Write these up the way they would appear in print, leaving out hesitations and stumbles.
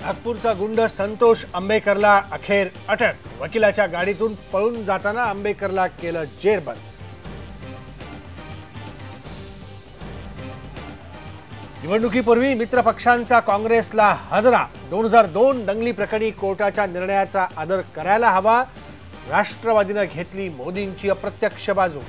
नागपूरचा गुंड संतोष आंबेकरला अखेर अटक। वकिलाच्या गाडीतून पळून जाताना आंबेकरला केलं जेरबंद। निवडणुकीपूर्वी मित्र पक्षांचा काँग्रेसला हादरा। 2002 दंगली प्रकरणी कोर्टाच्या निर्णयाचा आदर करायला हवा। राष्ट्रवादीने घेतली मोदींची अप्रत्यक्ष बाजू।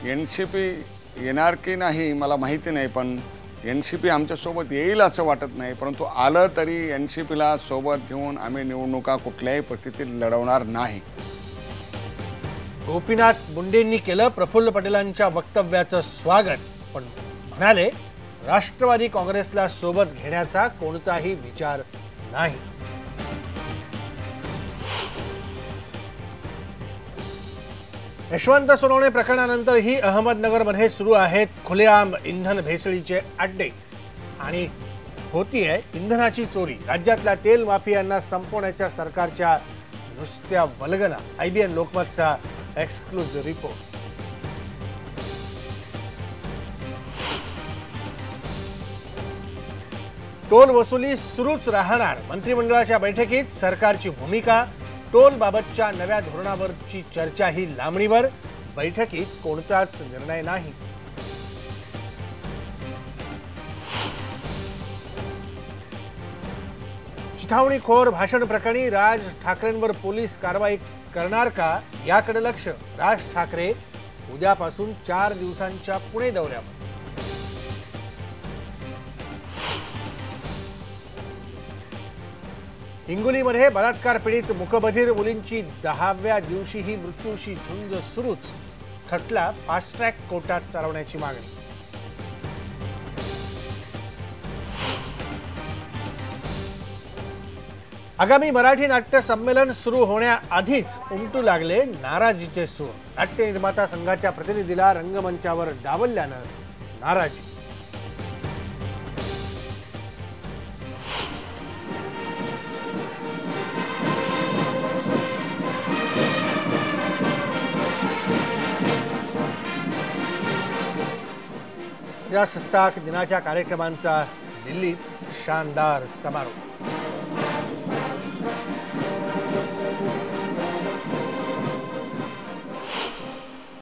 एनसीपी येणार की नाही मला माहिती नाही, पण एनसीपी आमच्या सोबत येईल असं वाटत नाही। परंतु आलं तरी एनसीपीला सोबत घेऊन आम्ही निवडणुका कुठल्याही परिस्थितीत लढवणार नाही। गोपीनाथ मुंडेंनी केलं प्रफुल्ल पटेलांच्या वक्तव्याचं स्वागत, पण म्हणाले राष्ट्रवादी काँग्रेसला सोबत घेण्याचा कोणताही विचार नाही। यशवंत सोनवणे प्रकरणानंतरही अहमदनगरमध्ये सुरू आहेत खुलेआम इंधन भेसळीचे अड्डे आणि होतीये इंधनाची चोरी। राज्यातल्या तेल माफियांना संपवण्याच्या सरकारच्या नुसत्या वल्गना। IBN लोकमतचा एक्सक्लुझिव्ह रिपोर्ट। टोल वसुली सुरूच राहणार। मंत्रिमंडळाच्या बैठकीत सरकारची भूमिका। टोल बाबतच्या नव्या धोरणावरची चर्चा ही लांबणीवर। बैठकीत कोणताच निर्णय नाही। चिथावणीखोर भाषण प्रकरणी राज ठाकरेंवर पोलीस कारवाई करणार का याकडे लक्ष। राज ठाकरे उद्यापासून 4 दिवसांच्या पुणे दौऱ्यावर। हिंगोलीमध्ये बलात्कार पीडित मूकबधीर मुलींची 10व्या दिवशीही मृत्यूशी झुंज सुरूच। खटला फास्ट ट्रॅक कोर्टात चालवण्याची मागणी। आगामी मराठी नाट्य संमेलन सुरू होण्याआधीच उमटू लागले नाराजीचे सूर। नाट्य निर्माता संघाच्या प्रतिनिधीला रंगमंचावर डावलल्यानं नाराजी। प्रजासत्ताक दिनाच्या कार्यक्रमांचा दिल्लीत शानदार समारोप।